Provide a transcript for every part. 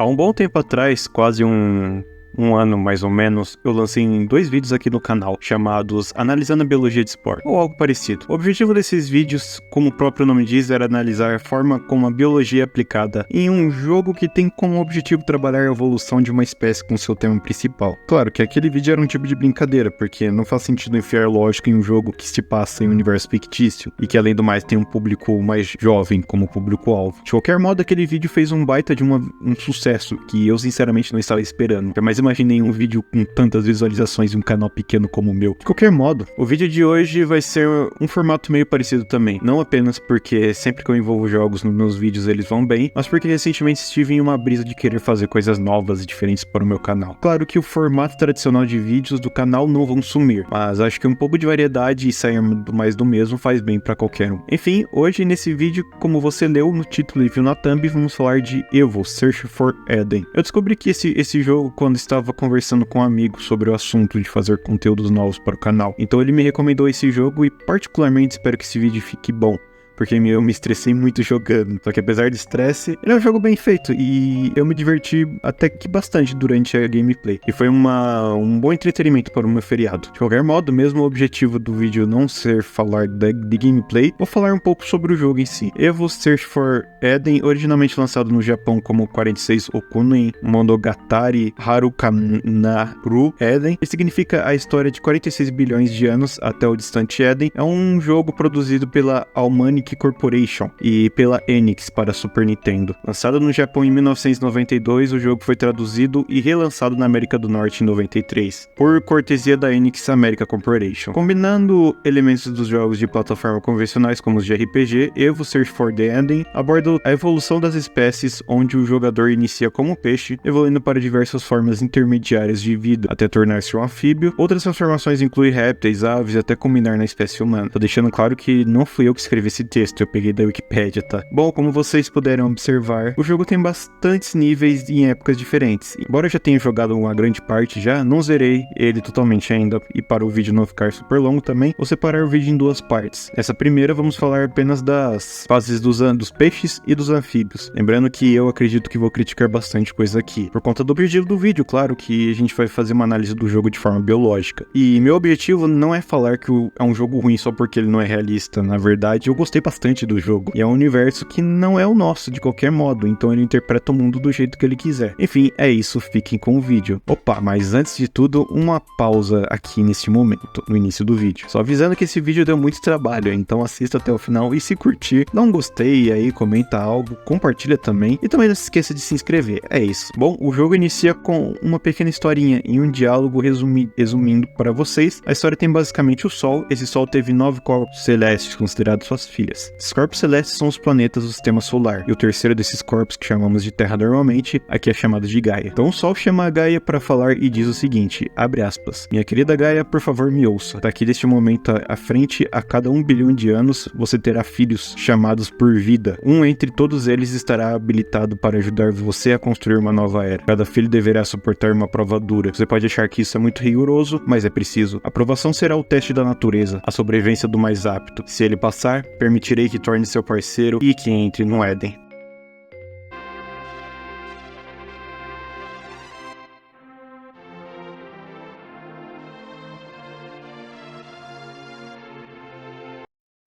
Há um bom tempo atrás, quase um ano mais ou menos, eu lancei 2 vídeos aqui no canal, chamados Analisando a Biologia de Spore, ou algo parecido. O objetivo desses vídeos, como o próprio nome diz, era analisar a forma como a biologia é aplicada em um jogo que tem como objetivo trabalhar a evolução de uma espécie com seu tema principal. Claro que aquele vídeo era um tipo de brincadeira, porque não faz sentido enfiar lógica em um jogo que se passa em um universo fictício, e que além do mais tem um público mais jovem como público-alvo. De qualquer modo, aquele vídeo fez um baita de um sucesso, que eu sinceramente não estava esperando. Jamais imaginei um vídeo com tantas visualizações em um canal pequeno como o meu. De qualquer modo, o vídeo de hoje vai ser um formato meio parecido também. Não apenas porque sempre que eu envolvo jogos nos meus vídeos eles vão bem, mas porque recentemente estive em uma brisa de querer fazer coisas novas e diferentes para o meu canal. Claro que o formato tradicional de vídeos do canal não vão sumir, mas acho que um pouco de variedade e sair mais do mesmo faz bem para qualquer um. Enfim, hoje nesse vídeo, como você leu no título e viu na thumb, vamos falar de Evo, Search for Eden. Eu descobri que esse jogo quando estava conversando com um amigo sobre o assunto de fazer conteúdos novos para o canal. Então ele me recomendou esse jogo e particularmente espero que esse vídeo fique bom, porque eu me estressei muito jogando. Só que apesar do estresse, ele é um jogo bem feito e eu me diverti até que bastante durante a gameplay. E foi um bom entretenimento para o meu feriado. De qualquer modo, mesmo o objetivo do vídeo não ser falar de gameplay, vou falar um pouco sobre o jogo em si. Evo Search for Eden, originalmente lançado no Japão como 46 Okunen Monogatari Harukanaru Eden, que significa a história de 46 bilhões de anos até o distante Eden, é um jogo produzido pela Almanic Corporation e pela Enix para Super Nintendo. Lançado no Japão em 1992, o jogo foi traduzido e relançado na América do Norte em 93, por cortesia da Enix America Corporation. Combinando elementos dos jogos de plataforma convencionais como os de RPG, Evo Search for the Eden aborda a evolução das espécies, onde o jogador inicia como peixe, evoluindo para diversas formas intermediárias de vida, até tornar-se um anfíbio. Outras transformações incluem répteis, aves e até culminar na espécie humana. Tô deixando claro que não fui eu que escrevi esse texto, eu peguei da Wikipédia, tá? Bom, como vocês puderam observar, o jogo tem bastantes níveis em épocas diferentes. Embora eu já tenha jogado uma grande parte já, não zerei ele totalmente ainda, e para o vídeo não ficar super longo também, vou separar o vídeo em 2 partes. Nessa primeira vamos falar apenas das fases dos peixes e dos anfíbios. Lembrando que eu acredito que vou criticar bastante coisa aqui, por conta do objetivo do vídeo, claro que a gente vai fazer uma análise do jogo de forma biológica. E meu objetivo não é falar que é um jogo ruim só porque ele não é realista. Na verdade, eu gostei bastante do jogo, e é um universo que não é o nosso de qualquer modo, então ele interpreta o mundo do jeito que ele quiser. Enfim, é isso, fiquem com o vídeo. Opa, mas antes de tudo, uma pausa aqui neste momento, no início do vídeo. Só avisando que esse vídeo deu muito trabalho, então assista até o final e se curtir, dá um gostei aí, comenta algo, compartilha também, e também não se esqueça de se inscrever. É isso. Bom, o jogo inicia com uma pequena historinha e um diálogo resumindo para vocês. A história tem basicamente o Sol. Esse Sol teve 9 corpos celestes considerados suas filhas. Esses corpos celestes são os planetas do sistema solar, e o terceiro desses corpos, que chamamos de Terra normalmente, aqui é chamado de Gaia. Então o Sol chama a Gaia para falar e diz o seguinte, abre aspas: minha querida Gaia, por favor me ouça. Daqui deste momento à frente, a cada 1 bilhão de anos, você terá filhos chamados por vida. Um entre todos eles estará habilitado para ajudar você a construir uma nova era. Cada filho deverá suportar uma prova dura. Você pode achar que isso é muito rigoroso, mas é preciso. A aprovação será o teste da natureza, a sobrevivência do mais apto. Se ele passar, permitirei que torne seu parceiro e que entre no Éden.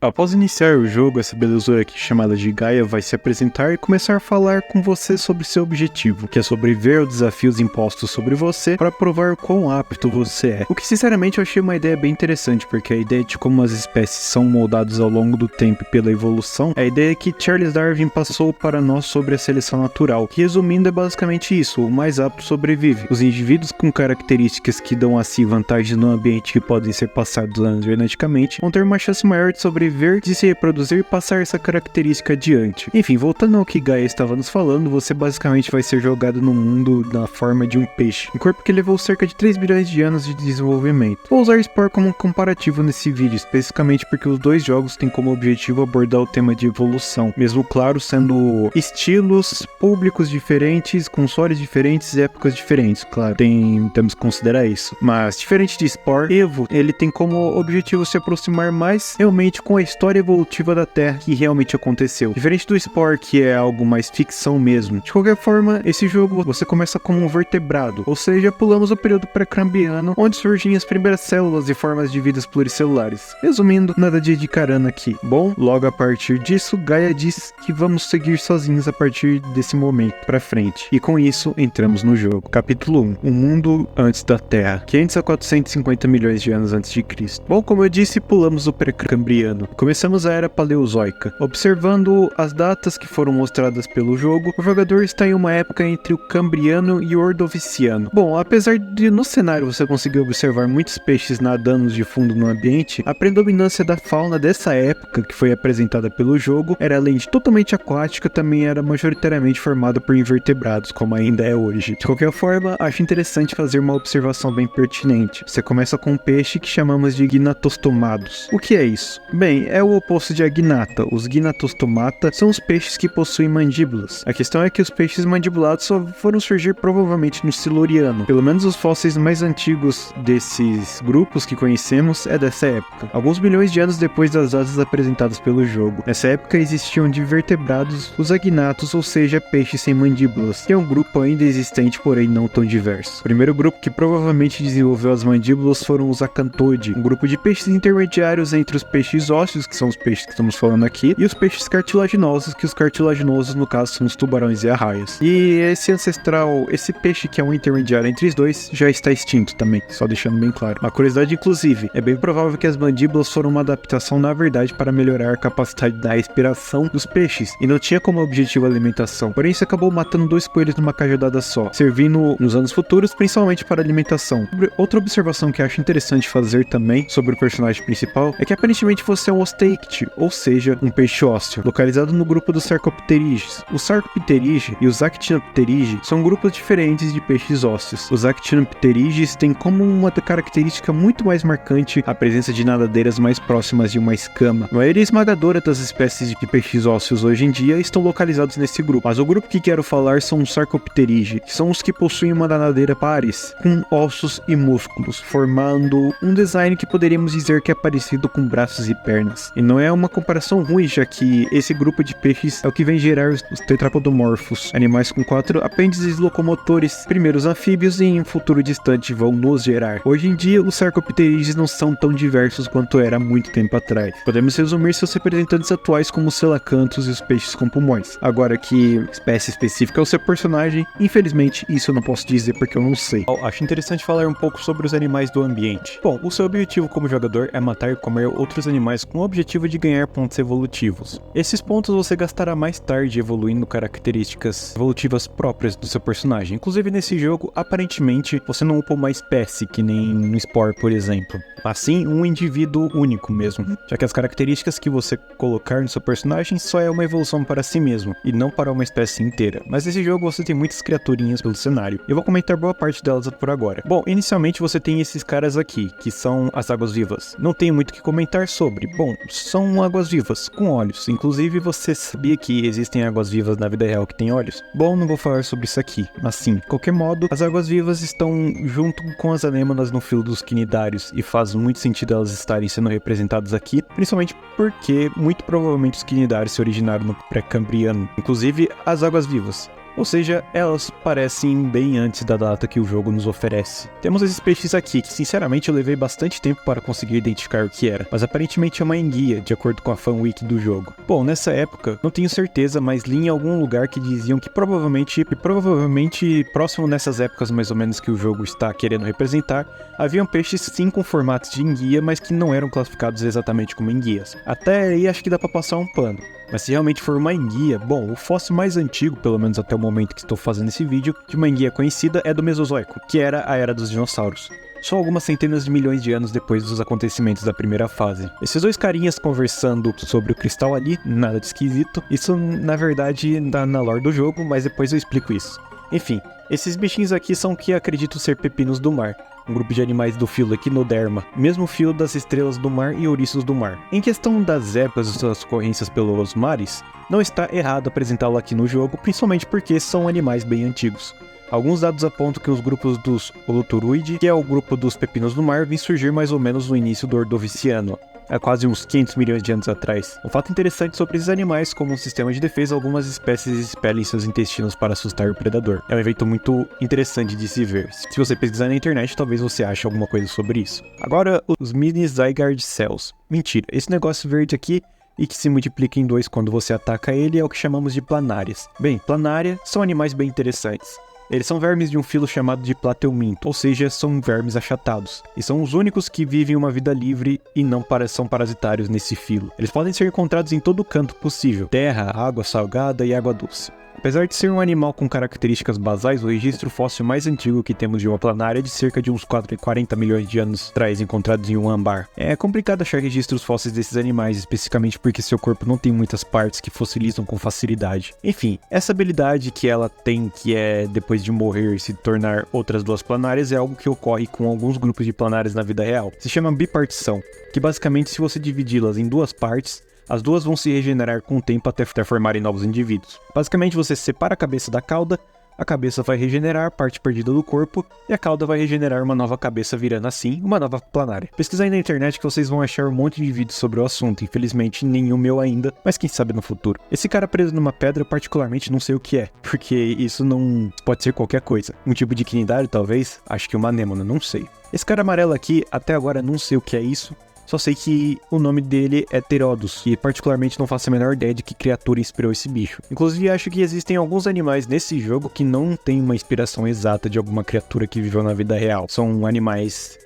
Após iniciar o jogo, essa belezura aqui chamada de Gaia vai se apresentar e começar a falar com você sobre seu objetivo, que é sobreviver aos desafios impostos sobre você para provar o quão apto você é. O que sinceramente eu achei uma ideia bem interessante, porque a ideia de como as espécies são moldadas ao longo do tempo pela evolução é a ideia que Charles Darwin passou para nós sobre a seleção natural, que resumindo é basicamente isso, o mais apto sobrevive. Os indivíduos com características que dão a si vantagens no ambiente que podem ser passados geneticamente vão ter uma chance maior de sobreviver, de se reproduzir e passar essa característica adiante. Enfim, voltando ao que Gaia estava nos falando, você basicamente vai ser jogado no mundo na forma de um peixe, um corpo que levou cerca de 3 bilhões de anos de desenvolvimento. Vou usar Spore como um comparativo nesse vídeo, especificamente porque os 2 jogos têm como objetivo abordar o tema de evolução, mesmo claro sendo estilos, públicos diferentes, consoles diferentes e épocas diferentes, claro, temos que considerar isso. Mas, diferente de Spore, Evo, ele tem como objetivo se aproximar mais realmente com a história evolutiva da Terra que realmente aconteceu. Diferente do Spore, que é algo mais ficção mesmo. De qualquer forma, esse jogo você começa como um vertebrado, ou seja, pulamos o período pré-cambriano, onde surgem as primeiras células e formas de vidas pluricelulares. Resumindo, nada de Edicarana aqui. Bom, logo a partir disso, Gaia diz que vamos seguir sozinhos a partir desse momento pra frente. E com isso, entramos no jogo. Capítulo 1. O mundo antes da Terra. 500 a 450 milhões de anos antes de Cristo. Bom, como eu disse, pulamos o pré-cambriano. Começamos a Era Paleozoica. Observando as datas que foram mostradas pelo jogo, o jogador está em uma época entre o Cambriano e o Ordoviciano. Bom, apesar de no cenário você conseguir observar muitos peixes nadando de fundo no ambiente, a predominância da fauna dessa época, que foi apresentada pelo jogo, era além de totalmente aquática, também era majoritariamente formada por invertebrados, como ainda é hoje. De qualquer forma, acho interessante fazer uma observação bem pertinente. Você começa com um peixe que chamamos de gnatostomados. O que é isso? Bem, é o oposto de agnata. Os gnatostomata são os peixes que possuem mandíbulas. A questão é que os peixes mandibulados só foram surgir provavelmente no Siluriano. Pelo menos os fósseis mais antigos desses grupos que conhecemos é dessa época. Alguns milhões de anos depois das datas apresentadas pelo jogo. Nessa época existiam de vertebrados os agnatos, ou seja, peixes sem mandíbulas, que é um grupo ainda existente, porém não tão diverso. O primeiro grupo que provavelmente desenvolveu as mandíbulas foram os acantoide, um grupo de peixes intermediários entre os peixes ósseos, que são os peixes que estamos falando aqui, e os peixes cartilaginosos, que os cartilaginosos no caso são os tubarões e arraias. E esse ancestral, esse peixe que é um intermediário entre os dois, já está extinto também, só deixando bem claro. Uma curiosidade inclusive, é bem provável que as mandíbulas foram uma adaptação na verdade para melhorar a capacidade da respiração dos peixes, e não tinha como objetivo a alimentação. Porém isso acabou matando 2 coelhos numa cajadada só, servindo nos anos futuros principalmente para alimentação. Outra observação que acho interessante fazer também sobre o personagem principal é que aparentemente você é um osteict, ou seja, um peixe ósseo, localizado no grupo dos Sarcopteryges. Os Sarcopteryges e os Actinopteryges são grupos diferentes de peixes ósseos. Os Actinopteryges têm como uma característica muito mais marcante a presença de nadadeiras mais próximas de uma escama. A maioria esmagadora das espécies de peixes ósseos hoje em dia estão localizados nesse grupo, mas o grupo que quero falar são os Sarcopteryges, que são os que possuem uma nadadeira pares, com ossos e músculos, formando um design que poderíamos dizer que é parecido com braços e pernas. E não é uma comparação ruim, já que esse grupo de peixes é o que vem gerar os tetrapodomorfos, animais com 4 apêndices locomotores, primeiros anfíbios e em um futuro distante vão nos gerar. Hoje em dia, os Sarcopteryges não são tão diversos quanto era há muito tempo atrás. Podemos resumir seus representantes atuais como os selacantos e os peixes com pulmões. Agora que espécie específica é o seu personagem, infelizmente isso eu não posso dizer porque eu não sei. Acho interessante falar um pouco sobre os animais do ambiente. Bom, o seu objetivo como jogador é matar e comer outros animais com o objetivo de ganhar pontos evolutivos. Esses pontos você gastará mais tarde evoluindo características evolutivas próprias do seu personagem. Inclusive nesse jogo, aparentemente, você não upa uma espécie que nem no Spore, por exemplo. Assim, um indivíduo único mesmo, já que as características que você colocar no seu personagem só é uma evolução para si mesmo, e não para uma espécie inteira. Mas nesse jogo você tem muitas criaturinhas pelo cenário. Eu vou comentar boa parte delas por agora. Bom, inicialmente você tem esses caras aqui, que são as águas-vivas. Não tenho muito o que comentar sobre. Bom, são águas-vivas, com olhos. Inclusive, você sabia que existem águas-vivas na vida real que têm olhos? Bom, não vou falar sobre isso aqui. Mas sim, de qualquer modo, as águas-vivas estão junto com as anêmonas no filo dos quinidários, e faz muito sentido elas estarem sendo representadas aqui, principalmente porque muito provavelmente os quinidários se originaram no pré-cambriano, inclusive as águas-vivas. Ou seja, elas parecem bem antes da data que o jogo nos oferece. Temos esses peixes aqui, que sinceramente eu levei bastante tempo para conseguir identificar o que era, mas aparentemente é uma enguia, de acordo com a fanwiki do jogo. Bom, nessa época, não tenho certeza, mas li em algum lugar que diziam que provavelmente próximo nessas épocas mais ou menos que o jogo está querendo representar, haviam peixes sim com formatos de enguia, mas que não eram classificados exatamente como enguias. Até aí acho que dá pra passar um pano. Mas se realmente for uma enguia, bom, o fóssil mais antigo, pelo menos até o momento que estou fazendo esse vídeo, de uma enguia conhecida é do Mesozoico, que era a era dos dinossauros. Só algumas centenas de milhões de anos depois dos acontecimentos da primeira fase. Esses dois carinhas conversando sobre o cristal ali, nada de esquisito. Isso, na verdade, dá na lore do jogo, mas depois eu explico isso. Enfim, esses bichinhos aqui são o que acredito ser pepinos do mar. Um grupo de animais do filo Equinoderma, mesmo filo das estrelas do mar e ouriços do mar. Em questão das épocas e suas ocorrências pelos mares, não está errado apresentá-lo aqui no jogo, principalmente porque são animais bem antigos. Alguns dados apontam que os grupos dos Holoturoide, que é o grupo dos pepinos do mar, vêm surgir mais ou menos no início do Ordoviciano. há quase uns 500 milhões de anos atrás. Um fato interessante sobre esses animais, como um sistema de defesa, algumas espécies expelem seus intestinos para assustar o predador. É um evento muito interessante de se ver. Se você pesquisar na internet, talvez você ache alguma coisa sobre isso. Agora, os mini Zygarde Cells. Mentira, esse negócio verde aqui e que se multiplica em 2 quando você ataca ele é o que chamamos de planárias. Bem, planária são animais bem interessantes. Eles são vermes de um filo chamado de Plateuminto, ou seja, são vermes achatados. E são os únicos que vivem uma vida livre e não são parasitários nesse filo. Eles podem ser encontrados em todo canto possível: terra, água salgada e água doce. Apesar de ser um animal com características basais, o registro fóssil mais antigo que temos de uma planária é de cerca de uns 40 milhões de anos atrás, encontrados em um âmbar. É complicado achar registros fósseis desses animais, especificamente porque seu corpo não tem muitas partes que fossilizam com facilidade. Enfim, essa habilidade que ela tem, que é depois de morrer se tornar outras duas planárias, é algo que ocorre com alguns grupos de planárias na vida real. Se chama bipartição, que basicamente, se você dividi-las em duas partes, as duas vão se regenerar com o tempo até formarem novos indivíduos. Basicamente, você separa a cabeça da cauda, a cabeça vai regenerar parte perdida do corpo, e a cauda vai regenerar uma nova cabeça, virando assim uma nova planária. Pesquisem na internet que vocês vão achar um monte de vídeos sobre o assunto, infelizmente nenhum meu ainda, mas quem sabe no futuro. Esse cara preso numa pedra eu particularmente não sei o que é, porque isso não pode ser qualquer coisa. Um tipo de quinidário talvez? Acho que uma anêmona, não sei. Esse cara amarelo aqui, até agora não sei o que é isso. Só sei que o nome dele é Pterodus, e particularmente não faço a menor ideia de que criatura inspirou esse bicho. Inclusive acho que existem alguns animais nesse jogo que não tem uma inspiração exata de alguma criatura que viveu na vida real. São animais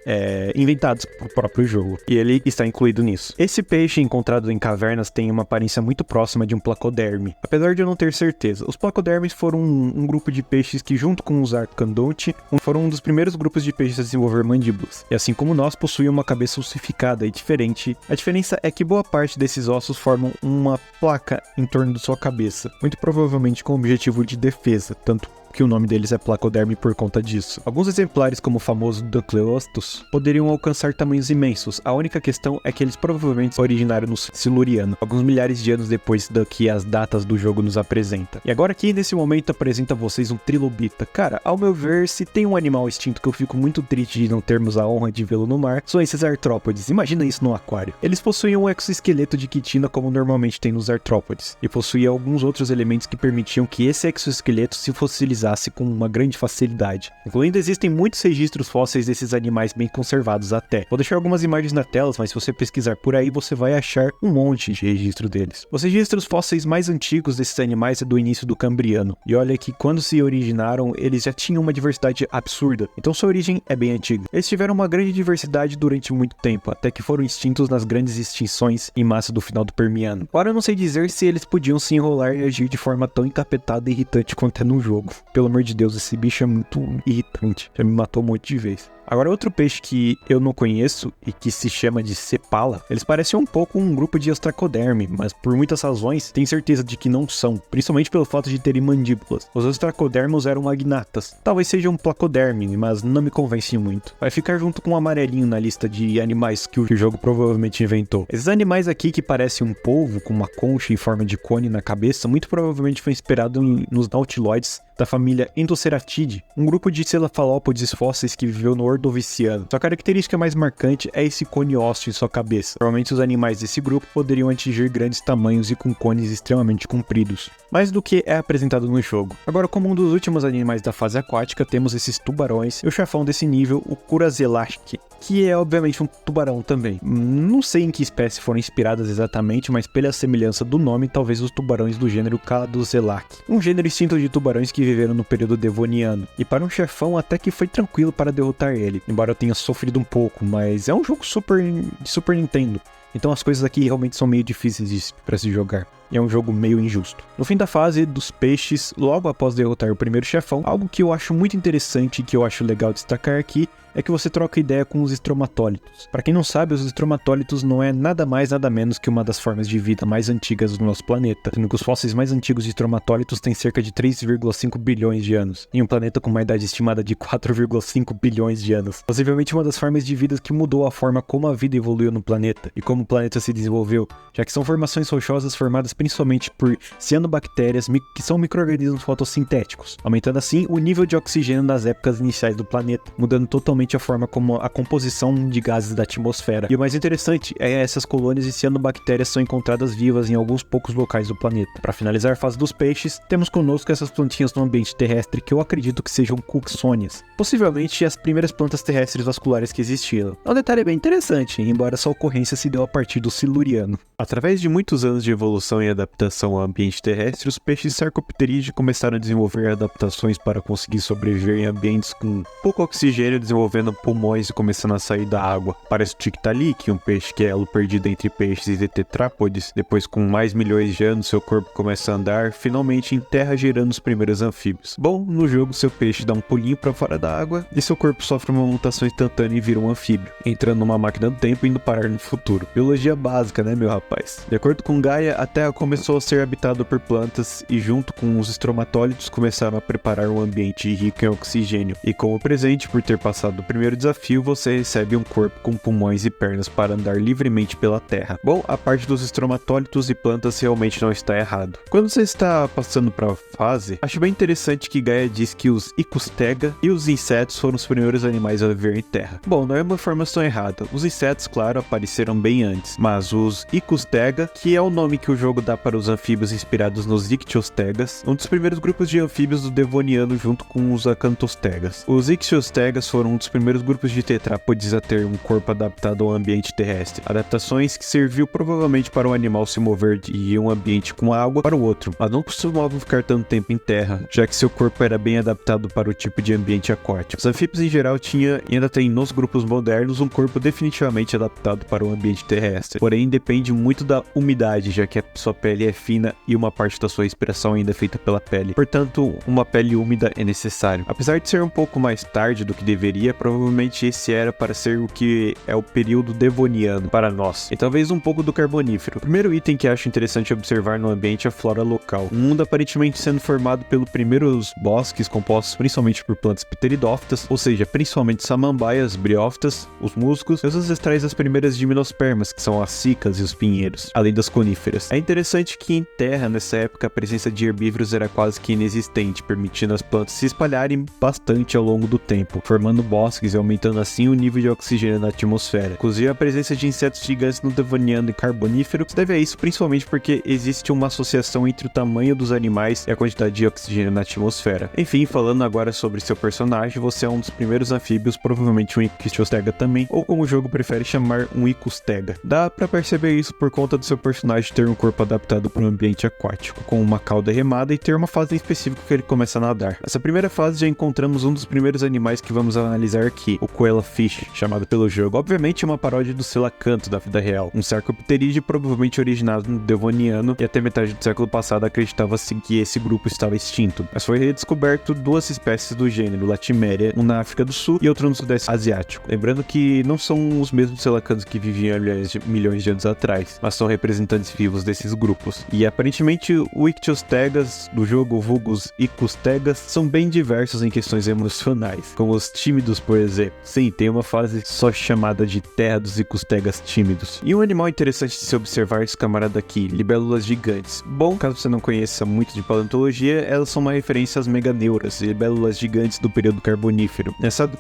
inventados pro próprio jogo, e ele está incluído nisso. Esse peixe encontrado em cavernas tem uma aparência muito próxima de um placoderme, apesar de eu não ter certeza. Os placodermes foram um grupo de peixes que, junto com os arcandonte, foram um dos primeiros grupos de peixes a desenvolver mandíbulas, e assim como nós, possuíam uma cabeça ossificada e diferente. A diferença é que boa parte desses ossos formam uma placa em torno de sua cabeça, muito provavelmente com o objetivo de defesa, tanto que o nome deles é placoderme por conta disso. Alguns exemplares, como o famoso Ducleostus, poderiam alcançar tamanhos imensos. A única questão é que eles provavelmente originaram no Siluriano, alguns milhares de anos depois do que as datas do jogo nos apresentam. E agora aqui, nesse momento, apresento a vocês um trilobita. Cara, ao meu ver, se tem um animal extinto que eu fico muito triste de não termos a honra de vê-lo no mar, são esses artrópodes. Imagina isso no aquário. Eles possuíam um exoesqueleto de quitina como normalmente tem nos artrópodes, e possuía alguns outros elementos que permitiam que esse exoesqueleto se fossilizasse com uma grande facilidade. Incluindo, existem muitos registros fósseis desses animais bem conservados até. Vou deixar algumas imagens na tela, mas se você pesquisar por aí, você vai achar um monte de registro deles. Os registros fósseis mais antigos desses animais é do início do Cambriano, e olha que quando se originaram, eles já tinham uma diversidade absurda, então sua origem é bem antiga. Eles tiveram uma grande diversidade durante muito tempo, até que foram extintos nas grandes extinções em massa do final do Permiano. Agora eu não sei dizer se eles podiam se enrolar e agir de forma tão encapetada e irritante quanto é no jogo. Pelo amor de Deus, esse bicho é muito irritante. Já me matou um monte de vezes. Agora, outro peixe que eu não conheço e que se chama de Cepala, eles parecem um pouco um grupo de ostracoderme, mas por muitas razões tenho certeza de que não são, principalmente pelo fato de terem mandíbulas. Os ostracodermos eram agnatas. Talvez seja um placoderme, mas não me convence muito. Vai ficar junto com um amarelinho na lista de animais que o jogo provavelmente inventou. Esses animais aqui que parecem um polvo com uma concha em forma de cone na cabeça, muito provavelmente foi inspirado nos nautiloides da família Endoceratidae, um grupo de cefalópodes fósseis que viveu no Ordoviciano. Sua característica mais marcante é esse cone ósseo em sua cabeça. Provavelmente os animais desse grupo poderiam atingir grandes tamanhos e com cones extremamente compridos, mais do que é apresentado no jogo. Agora, como um dos últimos animais da fase aquática, temos esses tubarões e o chefão desse nível, o Curazelac, que é obviamente um tubarão também. Não sei em que espécie foram inspiradas exatamente, mas pela semelhança do nome, talvez os tubarões do gênero Caladoselac, um gênero extinto de tubarões que viveram no período devoniano, e para um chefão até que foi tranquilo para derrotar ele, embora eu tenha sofrido um pouco, mas é um jogo de Super Nintendo, então as coisas aqui realmente são meio difíceis para se jogar. E é um jogo meio injusto. No fim da fase dos peixes, logo após derrotar o primeiro chefão, algo que eu acho muito interessante e que eu acho legal destacar aqui é que você troca ideia com os estromatólitos. Para quem não sabe, os estromatólitos não é nada mais nada menos que uma das formas de vida mais antigas do nosso planeta, sendo que os fósseis mais antigos de estromatólitos têm cerca de 3,5 bilhões de anos, em um planeta com uma idade estimada de 4,5 bilhões de anos. Possivelmente uma das formas de vida que mudou a forma como a vida evoluiu no planeta e como o planeta se desenvolveu, já que são formações rochosas formadas principalmente por cianobactérias, que são micro-organismos fotossintéticos, aumentando assim o nível de oxigênio nas épocas iniciais do planeta, mudando totalmente a forma como a composição de gases da atmosfera. E o mais interessante é essas colônias de cianobactérias são encontradas vivas em alguns poucos locais do planeta. Para finalizar a fase dos peixes, temos conosco essas plantinhas no ambiente terrestre que eu acredito que sejam Cooksonia, possivelmente as primeiras plantas terrestres vasculares que existiram. É um detalhe bem interessante, embora essa ocorrência se deu a partir do Siluriano. Através de muitos anos de evolução e adaptação ao ambiente terrestre, os peixes sarcopterídeos começaram a desenvolver adaptações para conseguir sobreviver em ambientes com pouco oxigênio, desenvolvendo pulmões e começando a sair da água. Parece o Tiktaalik, um peixe que é elo perdido entre peixes e tetrápodes. Depois, com mais milhões de anos, seu corpo começa a andar, finalmente em terra, gerando os primeiros anfíbios. Bom, no jogo, seu peixe dá um pulinho para fora da água e seu corpo sofre uma mutação instantânea e vira um anfíbio, entrando numa máquina do tempo e indo parar no futuro. Biologia básica, né, meu rapaz? De acordo com Gaia, a Terra começou a ser habitada por plantas e, junto com os estromatólitos, começaram a preparar um ambiente rico em oxigênio. E como presente por ter passado o primeiro desafio, você recebe um corpo com pulmões e pernas para andar livremente pela Terra. Bom, a parte dos estromatólitos e plantas realmente não está errado. Quando você está passando para a fase, acho bem interessante que Gaia diz que os Icostega e os insetos foram os primeiros animais a viver em terra. Bom, não é uma informação errada. Os insetos, claro, apareceram bem antes, mas os Icostega, que é o nome que o jogo dá para os anfíbios inspirados nos Ichthyostegas, um dos primeiros grupos de anfíbios do Devoniano junto com os Acanthostegas. Os Ichthyostegas foram um dos primeiros grupos de tetrápodes a ter um corpo adaptado ao ambiente terrestre. Adaptações que serviu provavelmente para o animal se mover de um ambiente com água para o outro, mas não costumavam ficar tanto tempo em terra, já que seu corpo era bem adaptado para o tipo de ambiente aquático. Os anfíbios em geral tinham e ainda têm nos grupos modernos um corpo definitivamente adaptado para o ambiente terrestre, porém depende muito da umidade, já que a sua pele é fina e uma parte da sua respiração ainda é feita pela pele. Portanto, uma pele úmida é necessário. Apesar de ser um pouco mais tarde do que deveria, provavelmente esse era para ser o que é o período devoniano para nós, e talvez um pouco do carbonífero. O primeiro item que acho interessante observar no ambiente é a flora local. Um mundo aparentemente sendo formado pelos primeiros bosques compostos principalmente por plantas pteridófitas, ou seja, principalmente samambaias, briófitas, os musgos e os ancestrais das primeiras gimnospermas, que são as cicas e os pinheiros, além das coníferas. É interessante que em terra, nessa época, a presença de herbívoros era quase que inexistente, permitindo as plantas se espalharem bastante ao longo do tempo, formando bosques e aumentando assim o nível de oxigênio na atmosfera. Inclusive, a presença de insetos gigantes no Devoniano e Carbonífero se deve a isso principalmente porque existe uma associação entre o tamanho dos animais e a quantidade de oxigênio na atmosfera. Enfim, falando agora sobre seu personagem, você é um dos primeiros anfíbios, provavelmente um Ichthyostega também, ou como o jogo prefere chamar, um Icostega. Dá pra perceber isso por conta do seu personagem ter um corpo adaptado para um ambiente aquático, com uma cauda remada e ter uma fase em específico que ele começa a nadar. Nessa primeira fase já encontramos um dos primeiros animais que vamos analisar aqui, o Koala Fish, chamado pelo jogo. Obviamente é uma paródia do Coelacanto da vida real, um sarcopterídeo provavelmente originado no Devoniano, e até metade do século passado acreditava-se que esse grupo estava extinto, mas foi redescoberto duas espécies do gênero, Latimeria, um na África do Sul e outro no Sudeste Asiático. Lembrando que não são os mesmos coelacantos que viviam há milhões de anos atrás, mas são representantes vivos desses grupos. E aparentemente o Ichthyostegas do jogo, vulgos Icostegas, são bem diversos em questões emocionais, como os tímidos, por exemplo. Sim, tem uma fase só chamada de Terra dos Icostegas Tímidos. E um animal interessante de se observar é esse camarada aqui, libélulas gigantes. Bom, caso você não conheça muito de paleontologia, elas são uma referência às meganeuras, libélulas gigantes do período carbonífero.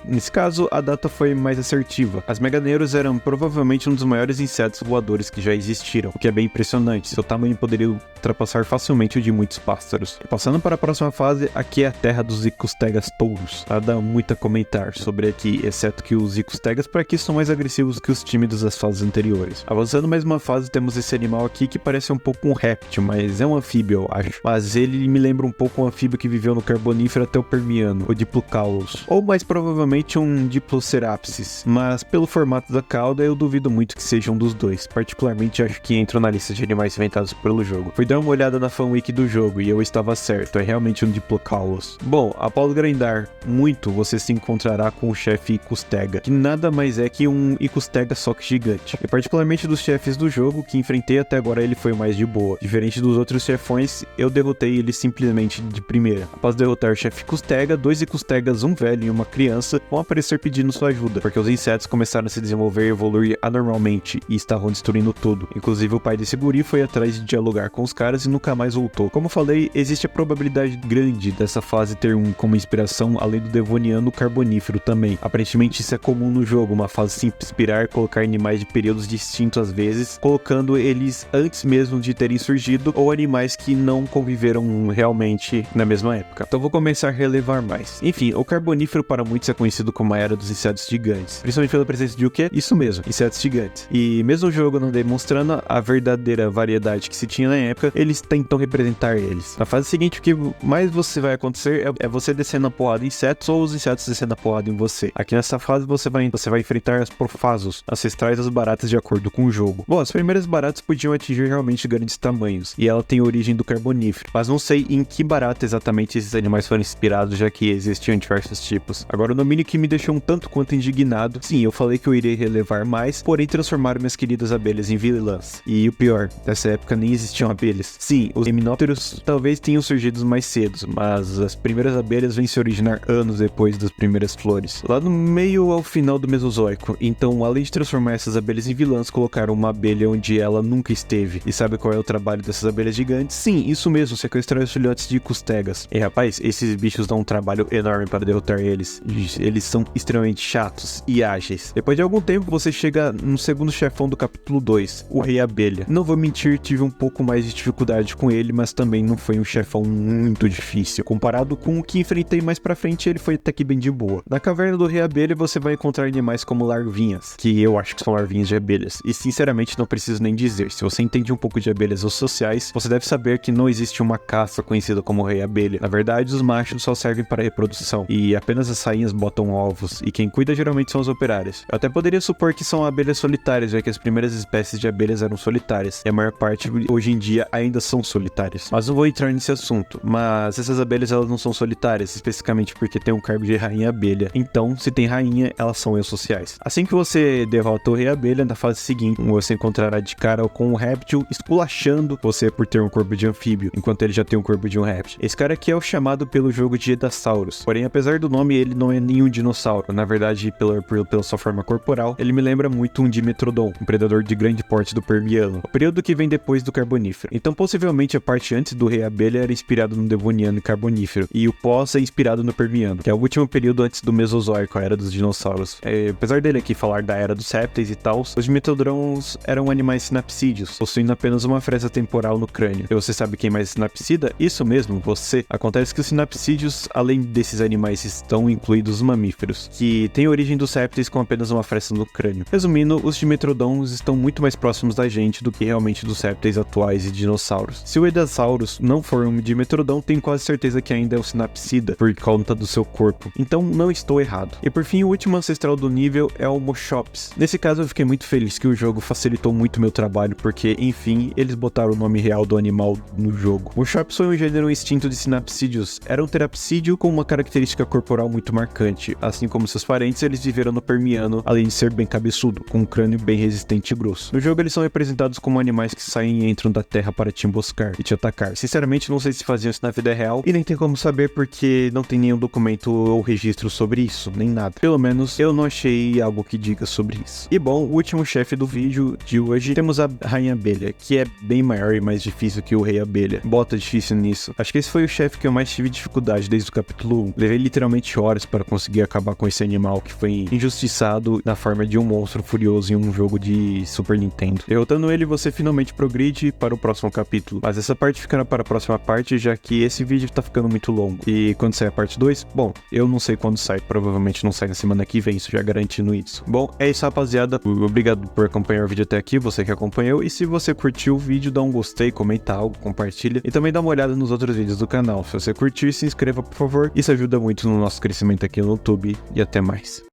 Nesse caso, a data foi mais assertiva. As meganeuras eram provavelmente um dos maiores insetos voadores que já existiram, o que é bem impressionante. Seu tamanho poderia ultrapassar facilmente o de muitos pássaros. E passando para a próxima fase, aqui é a terra dos Icostegas touros. Nada muito a comentar sobre aqui, exceto que os Icostegas por aqui são mais agressivos que os tímidos das fases anteriores. Avançando mais uma fase, temos esse animal aqui que parece um pouco um réptil, mas é um anfíbio, eu acho. Mas ele me lembra um pouco um anfíbio que viveu no Carbonífero até o Permiano, o Diplocaulus. Ou mais provavelmente um Diplocerapsis. Mas pelo formato da cauda, eu duvido muito que seja um dos dois. Particularmente acho que entram na lista de animais inventados pelo jogo. Fui dar uma olhada na fanwiki do jogo e eu estava certo, é realmente um Diplocaulus. Bom, após grindar muito, você se encontrará com o chefe Icostega, que nada mais é que um Icostega só que gigante. E particularmente dos chefes do jogo, que enfrentei até agora, ele foi o mais de boa. Diferente dos outros chefões, eu derrotei ele simplesmente de primeira. Após derrotar o chefe Icostega, dois Icostegas, um velho e uma criança, vão aparecer pedindo sua ajuda, porque os insetos começaram a se desenvolver e evoluir anormalmente e estavam destruindo tudo. Inclusive o pai desse guri foi atrás mais de dialogar com os caras e nunca mais voltou. Como falei, existe a probabilidade grande dessa fase ter como inspiração, além do Devoniano, o Carbonífero também. Aparentemente isso é comum no jogo, uma fase se inspirar, colocar animais de períodos distintos às vezes, colocando eles antes mesmo de terem surgido, ou animais que não conviveram realmente na mesma época. Então vou começar a relevar mais. Enfim, o Carbonífero para muitos é conhecido como a Era dos Insetos Gigantes, principalmente pela presença de o quê? Isso mesmo, insetos gigantes. E mesmo o jogo não demonstrando a verdadeira variedade que se tinha na época, eles tentam representar eles. Na fase seguinte, o que mais você vai acontecer é você descendo a porrada em insetos ou os insetos descendo a porrada em você. Aqui nessa fase você vai enfrentar as Profasos, ancestrais das baratas de acordo com o jogo. Bom, as primeiras baratas podiam atingir realmente grandes tamanhos, e ela tem origem do Carbonífero, mas não sei em que barata exatamente esses animais foram inspirados, já que existiam diversos tipos. Agora, o domínio que me deixou um tanto quanto indignado, sim, eu falei que eu irei relevar mais, porém transformaram minhas queridas abelhas em vilãs. E o pior, nessa época nem existiam abelhas. Sim, os himenópteros talvez tenham surgido mais cedo, mas as primeiras abelhas vêm se originar anos depois das primeiras flores, lá no meio ao final do Mesozoico. Então, além de transformar essas abelhas em vilãs, colocaram uma abelha onde ela nunca esteve. E sabe qual é o trabalho dessas abelhas gigantes? Sim, isso mesmo, sequestrar os filhotes de custegas. E rapaz, esses bichos dão um trabalho enorme para derrotar eles. Eles são extremamente chatos e ágeis. Depois de algum tempo, você chega no segundo chefão do capítulo 2, o Rei Abelha. Não vou mentir, tive um pouco mais de dificuldade com ele, mas também não foi um chefão muito difícil. Comparado com o que enfrentei mais pra frente, ele foi até que bem de boa. Na caverna do Rei Abelha, você vai encontrar animais como larvinhas, que eu acho que são larvinhas de abelhas. E sinceramente, não preciso nem dizer. Se você entende um pouco de abelhas ou sociais, você deve saber que não existe uma caça conhecida como Rei Abelha. Na verdade, os machos só servem para reprodução, e apenas as rainhas botam ovos, e quem cuida geralmente são os operários. Eu até poderia supor que são abelhas solitárias, já que as primeiras espécies de abelhas eram solitárias, e a maior parte hoje em dia ainda são solitárias. Mas não vou entrar nesse assunto. Mas essas abelhas, elas não são solitárias, especificamente porque tem um cargo de rainha abelha. Então, se tem rainha, elas são eusociais. Assim que você derrota o Rei Abelha, na fase seguinte, você encontrará de cara com um réptil esculachando você por ter um corpo de anfíbio, enquanto ele já tem um corpo de um réptil. Esse cara aqui é o chamado pelo jogo de Edassaurus. Porém, apesar do nome, ele não é nenhum dinossauro. Na verdade, pela sua forma corporal, ele me lembra muito um Dimetrodon, um predador de grande porte do Permiano, o período que vem depois do Carbonífero. Então, possivelmente, a parte antes do Rei Abelha era inspirado no Devoniano e Carbonífero, e o pós é inspirado no Permiano, que é o último período antes do Mesozoico, a Era dos Dinossauros. Apesar dele aqui falar da Era dos Répteis e tal, os Dimetrodons eram animais sinapsídeos, possuindo apenas uma fresta temporal no crânio. E você sabe quem mais é sinapsida? Isso mesmo, você. Acontece que os sinapsídeos, além desses animais, estão incluídos os mamíferos, que têm origem dos répteis com apenas uma fresta no crânio. Resumindo, os Dimetrodons estão muito mais próximos da gente do que realmente dos répteis atuais e dinossauros. Se o Edassaurus não for um Dimetrodon, tenho quase certeza que ainda é um sinapsida, por conta do seu corpo. Então não estou errado. E por fim, o último ancestral do nível é o Moschops. Nesse caso, eu fiquei muito feliz que o jogo facilitou muito meu trabalho, porque, enfim, eles botaram o nome real do animal no jogo. Moschops foi um gênero extinto de sinapsídeos. Era um terapsídeo com uma característica corporal muito marcante. Assim como seus parentes, eles viveram no Permiano, além de ser bem cabeçudo, com um crânio bem resistente e grosso. No jogo, eles são representados como animais que saem e entram da terra para te emboscar e te atacar. Sinceramente, não sei se faziam isso na vida real, e nem tem como saber porque não tem nenhum documento ou registro sobre isso, nem nada. Pelo menos, eu não achei algo que diga sobre isso. E bom, o último chefe do vídeo de hoje, temos a Rainha Abelha, que é bem maior e mais difícil que o Rei Abelha. Bota difícil nisso. Acho que esse foi o chefe que eu mais tive dificuldade desde o capítulo 1. Levei literalmente horas para conseguir acabar com esse animal que foi injustiçado na forma de um monstro furioso em um jogo de Super Nintendo. Derrotando ele, você finalmente progride para o próximo capítulo. Mas essa parte ficará para a próxima parte, já que esse vídeo tá ficando muito longo. E quando sair a parte 2, bom, eu não sei quando sai. Provavelmente não sai na semana que vem, isso já garantindo isso. Bom, é isso, rapaziada. Obrigado por acompanhar o vídeo até aqui, você que acompanhou. E se você curtiu o vídeo, dá um gostei, comenta algo, compartilha. E também dá uma olhada nos outros vídeos do canal. Se você curtir, se inscreva, por favor. Isso ajuda muito no nosso crescimento aqui no YouTube. E até mais.